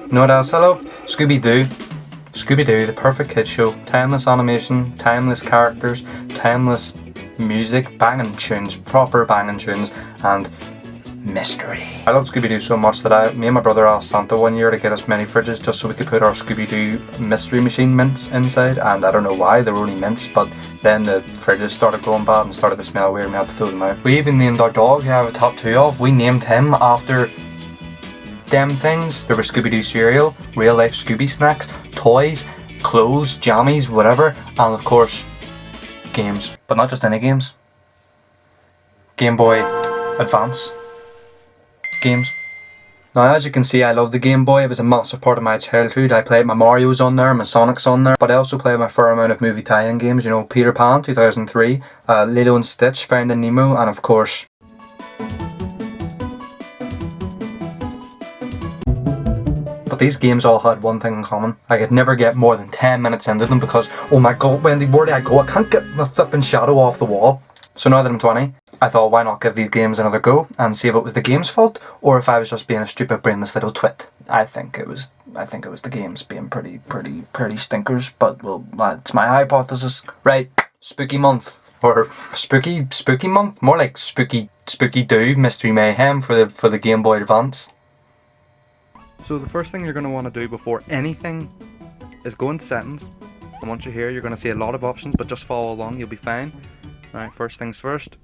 You know what else I loved? Scooby Doo. Scooby Doo, the perfect kids show. Timeless animation, timeless characters, timeless music, banging tunes, proper banging tunes, and mystery. I loved Scooby Doo so much that me and my brother asked Santa one year to get us mini fridges just so we could put our Scooby Doo mystery machine mints inside, and I don't know why, they were only mints, but then the fridges started going bad and started to smell weird and we had to throw them out. We even named our dog, who I have a tattoo of, we named him after them things. There was Scooby Doo cereal, real life Scooby snacks, toys, clothes, jammies, whatever, and of course, games. But not just any games. Gameboy Advance games. Now as you can see, I love the Game Boy. It was a massive part of my childhood. I played my Mario's on there, my Sonic's on there, but I also played my fair amount of movie tie-in games, you know, Peter Pan 2003, Lilo and Stitch, Finding Nemo, and of course these games all had one thing in common. I could never get more than 10 minutes into them because, oh my god, Wendy, where do I go? I can't get my flipping shadow off the wall. So now that I'm 20, I thought why not give these games another go and see if it was the game's fault or if I was just being a stupid brainless little twit. I think it was the games being pretty stinkers, but well, that's my hypothesis. Right, spooky month. Or spooky month? More like Spooky Doo, Mystery Mayhem for the Game Boy Advance. So the first thing you're going to want to do before anything is go into settings, and once you're here you're going to see a lot of options, but just follow along, you'll be fine. Alright, first things first.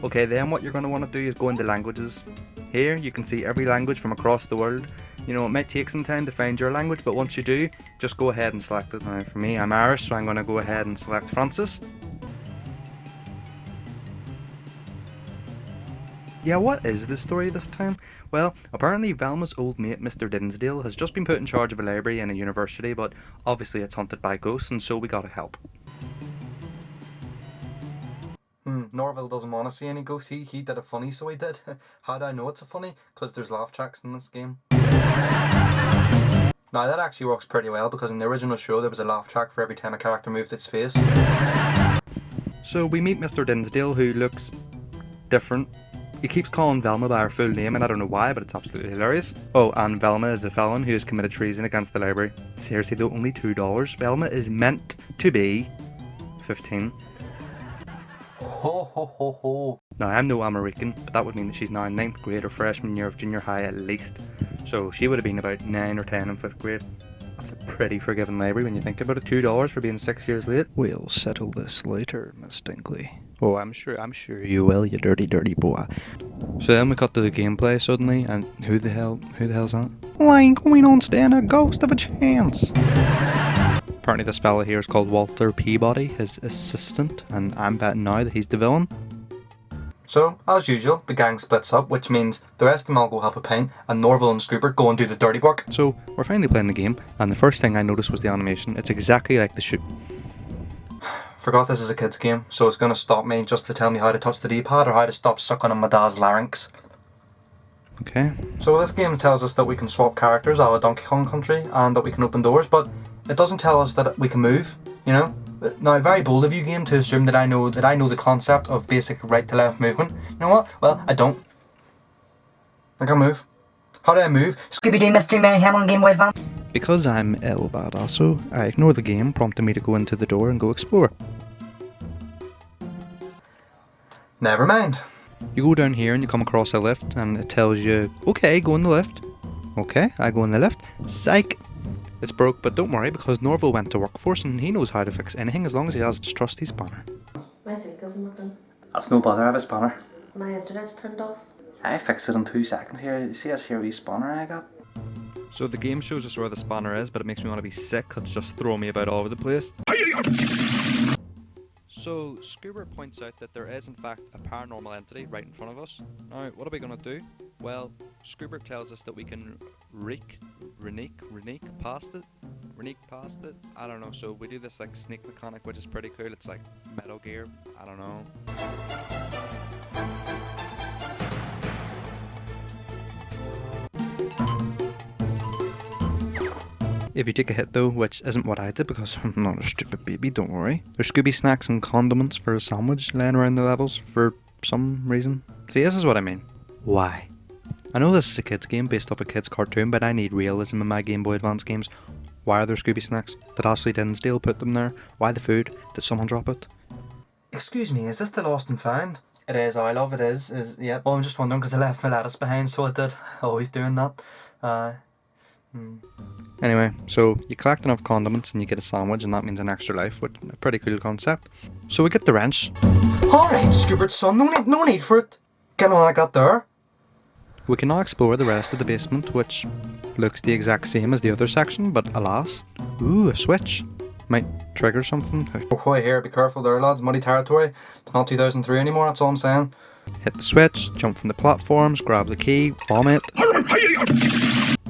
Okay, then what you're going to want to do is go into languages. Here you can see every language from across the world. You know, it might take some time to find your language, but once you do, just go ahead and select it. Now for me, I'm Irish, so I'm going to go ahead and select Francis. Yeah, what is the story this time? Well, apparently Velma's old mate, Mr. Dinsdale, has just been put in charge of a library in a university, but obviously it's haunted by ghosts, and so we gotta help. Norville doesn't want to see any ghosts. He did it funny, so he did. How do I know it's a funny? Because there's laugh tracks in this game. Now that actually works pretty well, because in the original show there was a laugh track for every time a character moved its face. So we meet Mr. Dinsdale, who looks different. He keeps calling Velma by her full name, and I don't know why, but it's absolutely hilarious. Oh, and Velma is a felon who has committed treason against the library. Seriously though, only $2. Velma is meant to be 15. Ho ho ho ho. Now I'm no American, but that would mean that she's now in 9th grade or freshman year of junior high at least. So she would have been about 9 or 10 in 5th grade. That's a pretty forgiving library when you think about it. $2 for being 6 years late. We'll settle this later, Miss Dinkley. Oh, I'm sure you will, you dirty boy. So then we cut to the gameplay suddenly, and who the hell's that? Well, I ain't going on stand a ghost of a chance. Apparently this fella here is called Walter Peabody, his assistant, and I'm betting now that he's the villain. So, as usual, the gang splits up, which means the rest of them all go have a pint, and Norville and Scooper go and do the dirty work. So, we're finally playing the game, and the first thing I noticed was the animation. It's exactly like the shoot. Forgot this is a kid's game, so it's going to stop me just to tell me how to touch the D-pad or how to stop sucking on my dad's larynx. Okay. So this game tells us that we can swap characters out of Donkey Kong Country and that we can open doors, but it doesn't tell us that we can move, you know? Now, very bold of you, game, to assume that I know the concept of basic right to left movement. You know what? Well, I don't. I can't move. How do I move? Scooby Doo Mystery Mayhem on Gameboy Advance. Because I'm El Badasso, I ignore the game, prompting me to go into the door and go explore. Never mind. You go down here and you come across a lift and it tells you, okay, go in the lift. Okay, I go in the lift. Psych! It's broke, but don't worry because Norville went to work for us and he knows how to fix anything as long as he has its trusty spanner. My sink isn't working. That's no bother, I have a spanner. My internet's turned off. I fixed it in 2 seconds here. You see this here wee spanner I got? So the game shows us where the spanner is, but it makes me want to be sick. It's just throwing me about all over the place. So, Scoober points out that there is in fact a paranormal entity right in front of us. Now, what are we going to do? Well, Scoober tells us that we can renege past it? I don't know, so we do this like sneak mechanic, which is pretty cool. It's like Metal Gear, I don't know. if you take a hit though, which isn't what I did because I'm not a stupid baby, don't worry. There's Scooby snacks and condiments for a sandwich laying around the levels for some reason. See, this is what I mean. Why? I know this is a kids game based off a kids cartoon, but I need realism in my Game Boy Advance games. Why are there Scooby snacks? Did Ashley Dinsdale put them there? Why the food? Did someone drop it? Excuse me, is this the Lost and Found? It is, I love it is, yeah. Well, I'm just wondering because I left my lettuce behind, so I did. Always doing that. Anyway, so you collect enough condiments and you get a sandwich, and that means an extra life, which is a pretty cool concept. So we get the wrench. Alright, Scoobert son, no need for it. Get on like that there. We can now explore the rest of the basement, which looks the exact same as the other section, but alas. Ooh, a switch. Might trigger something. Oh boy, here, be careful there lads, muddy territory. It's not 2003 anymore, that's all I'm saying. Hit the switch, jump from the platforms, grab the key, vomit.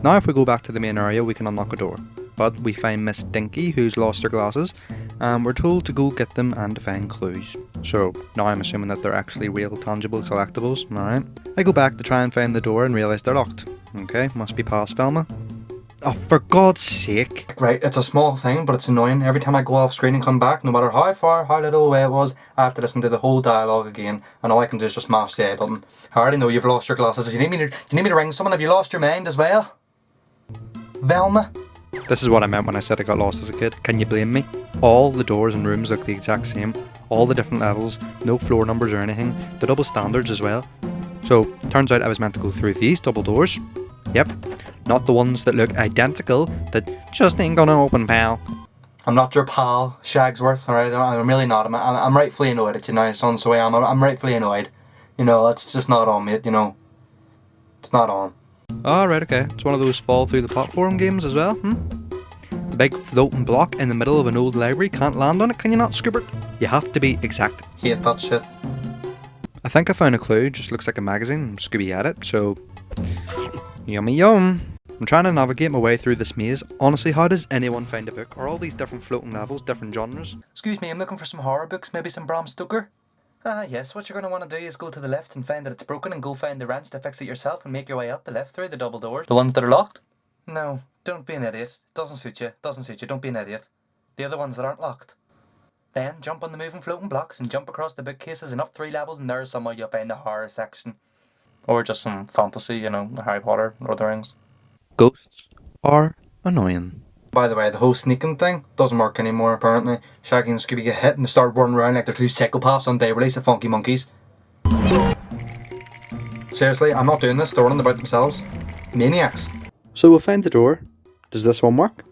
Now if we go back to the main area, we can unlock a door. But we find Miss Dinky, who's lost her glasses, and we're told to go get them and to find clues. So now I'm assuming that they're actually real tangible collectibles, alright. I go back to try and find the door and realise they're locked. Okay, must be past Velma. Oh, for God's sake. Right, it's a small thing, but it's annoying. Every time I go off screen and come back, no matter how far, how little away it was, I have to listen to the whole dialogue again, and all I can do is just mash the A button. I already know you've lost your glasses. You need me to ring someone? Have you lost your mind as well? Velma? This is what I meant when I said I got lost as a kid. Can you blame me? All the doors and rooms look the exact same. All the different levels, no floor numbers or anything. The double standards as well. So, turns out I was meant to go through these double doors. Yep. Not the ones that look identical that just ain't gonna open, pal. I'm not your pal, Shagsworth, alright? I'm really not. I'm rightfully annoyed at you now, son, so I am. I'm rightfully annoyed. You know, it's just not on, mate, you know. It's not on. Oh, right, okay. It's one of those fall through the platform games as well, The big floating block in the middle of an old library, can't land on it, can you not, Scoobert? You have to be exact. Hate that shit. I think I found a clue, just looks like a magazine, Scooby had it, so... Yummy yum! I'm trying to navigate my way through this maze. Honestly, how does anyone find a book? Are all these different floating levels, different genres? Excuse me, I'm looking for some horror books, maybe some Bram Stoker? Yes, what you're going to want to do is go to the left and find that it's broken and go find the wrench to fix it yourself and make your way up the left through the double doors. The ones that are locked? No, don't be an idiot. Doesn't suit you, don't be an idiot. The other ones that aren't locked. Then jump on the moving floating blocks and jump across the bookcases and up 3 levels, and there somewhere you'll find the horror section. Or just some fantasy, you know, Harry Potter, Lord of the Rings. Ghosts are annoying. By the way, the whole sneaking thing doesn't work anymore, apparently. Shaggy and Scooby get hit and they start running around like they're 2 psychopaths on day release of Funky Monkeys. Seriously, I'm not doing this, they're running about themselves. Maniacs. So we'll find the door. Does this one work?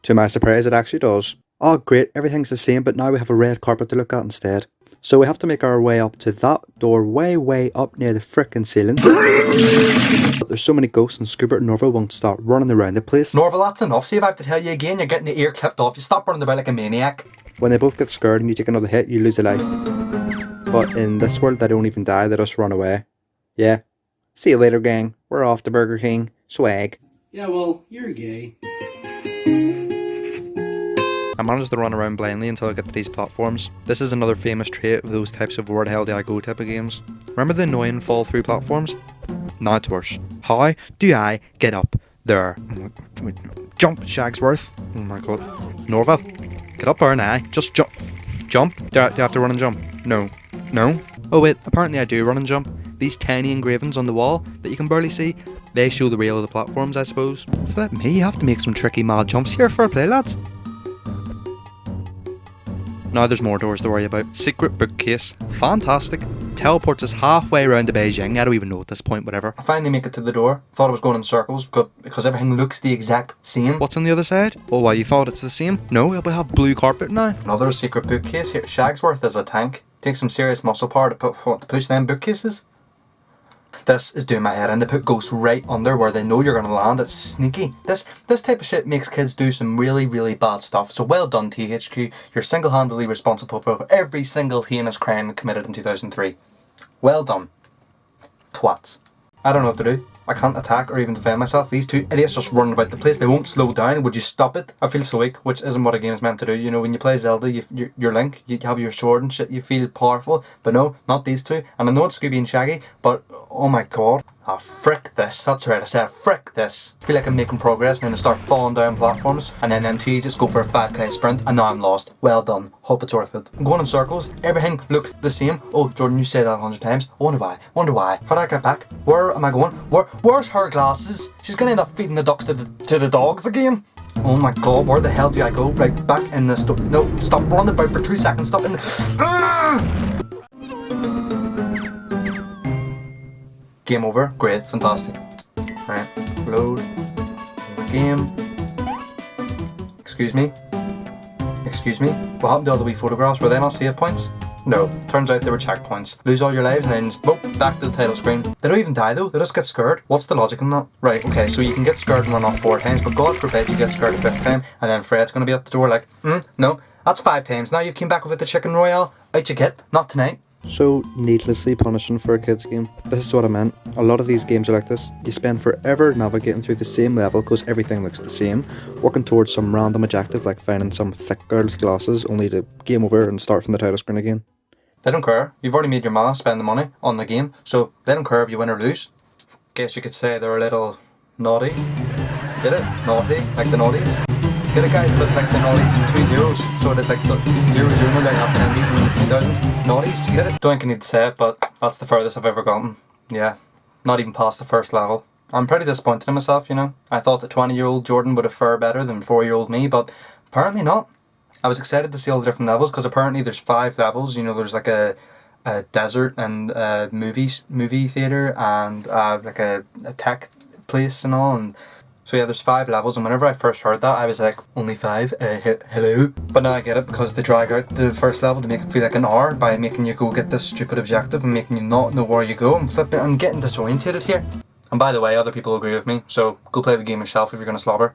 To my surprise, it actually does. Oh great, everything's the same, but now we have a red carpet to look at instead. So we have to make our way up to that door way up near the frickin' ceiling. But there's so many ghosts and Scoobert and Norval won't start running around the place. Norval, that's enough. See if I have to tell you again, you're getting the ear clipped off. You stop running about like a maniac. When they both get scared and you take another hit, you lose a life. But in this world, they don't even die, they just run away. Yeah. See you later, gang. We're off to Burger King. Swag. Yeah, well, you're gay. I managed to run around blindly until I get to these platforms. This is another famous trait of those types of where the hell do I go type of games. Remember the annoying fall through platforms? Now it's worse. How do I get up there? Jump, Shagsworth. Oh my god. Norval, get up there now. Just jump. Jump? Do I have to run and jump? No. No? Oh wait, apparently I do run and jump. These tiny engravings on the wall that you can barely see, they show the real of the platforms, I suppose. Flip me, you have to make some tricky mad jumps here. Fair play, lads. Now there's more doors to worry about. Secret bookcase. Fantastic. Teleports us halfway around to Beijing. I don't even know at this point, whatever. I finally make it to the door. Thought I was going in circles because everything looks the exact same. What's on the other side? Oh, why, you thought it's the same? No, we have blue carpet now. Another secret bookcase here. Shagsworth is a tank. Takes some serious muscle power to push them bookcases. This is doing my head in. They put ghosts right under where they know you're going to land. It's sneaky. This type of shit makes kids do some really bad stuff. So well done, THQ. You're single-handedly responsible for every single heinous crime committed in 2003. Well done. Twats. I don't know what to do. I can't attack or even defend myself. These two idiots just running about the place. They won't slow down. Would you stop it? I feel so weak, which isn't what a game is meant to do. You know, when you play Zelda, you're Link, you have your sword and shit, you feel powerful. But no, not these two. And I know it's Scooby and Shaggy, but oh my god. Ah, frick this. That's right, I said frick this. I feel like I'm making progress and then I start falling down platforms and then them two just go for a 5k sprint and now I'm lost. Well done. Hope it's worth it. I'm going in circles. Everything looks the same. Oh, Jordan, you say that 100 times. I wonder why. Wonder why. How do I get back? Where am I going? Where's her glasses? She's gonna end up feeding the ducks to the dogs again. Oh my god, where the hell do I go? Right, back in the store. No, stop running about for 2 seconds. Stop in the... Game over. Great. Fantastic. Right. Load. Game. Excuse me. Excuse me. What happened to all the wee photographs? Were they not save points? No. Turns out they were checkpoints. Lose all your lives and then boop, back to the title screen. They don't even die though. They just get scared. What's the logic in that? Right. Okay. So you can get scared and run off 4 times, but God forbid you get scared a 5th time, and then Fred's gonna be at the door like, no, that's 5 times. Now you came back with the chicken royale. Out you get. Not tonight. So needlessly punishing for a kids game. This is what I meant. A lot of these games are like this. You spend forever navigating through the same level because everything looks the same, working towards some random objective like finding some thick girl's glasses only to game over and start from the title screen again. They don't care. You've already made your ma spend the money on the game, so they don't care if you win or lose. Guess you could say they're a little naughty. Get it? Naughty, like the naughties. Get it, guys, but it's like the naughties and 2 zeros, so it is like the 0 0 no, like happening in these in the 2000s. Naughties, do you get it? Don't think I need to say it, but that's the furthest I've ever gotten. Yeah, not even past the first level. I'm pretty disappointed in myself, you know. I thought that 20-year-old Jordan would have fared better than 4-year-old me, but apparently not. I was excited to see all the different levels because apparently there's 5 levels. You know, there's like a desert and a movie theater and like a tech place and all. And so yeah, there's 5 levels. And whenever I first heard that, I was like, only 5? Hello? But now I get it because they drag out the first level to make it feel like an hour by making you go get this stupid objective and making you not know where you go. I'm getting disorientated here. And by the way, other people agree with me, so go play the game yourself if you're going to slobber.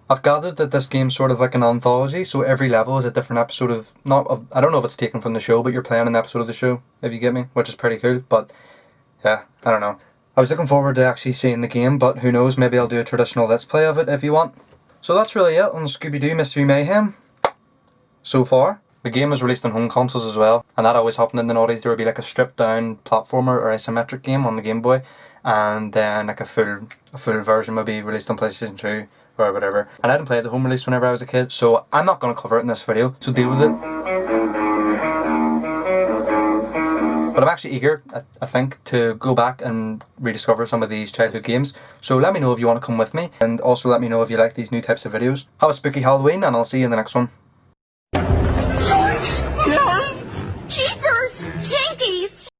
I've gathered that this game's sort of like an anthology, so every level is a different episode of, I don't know if it's taken from the show, but you're playing an episode of the show, if you get me, which is pretty cool, but yeah, I don't know. I was looking forward to actually seeing the game, but who knows, maybe I'll do a traditional Let's Play of it if you want. So that's really it on Scooby Doo Mystery Mayhem, so far. The game was released on home consoles as well, and that always happened in the noughties. There would be like a stripped down platformer or isometric game on the Game Boy, and then like a full version would be released on PlayStation 2 or whatever. And I didn't play the home release whenever I was a kid, so I'm not going to cover it in this video, so deal with it. But I'm actually eager, I think, to go back and rediscover some of these childhood games. So let me know if you want to come with me, and also let me know if you like these new types of videos. Have a spooky Halloween, and I'll see you in the next one.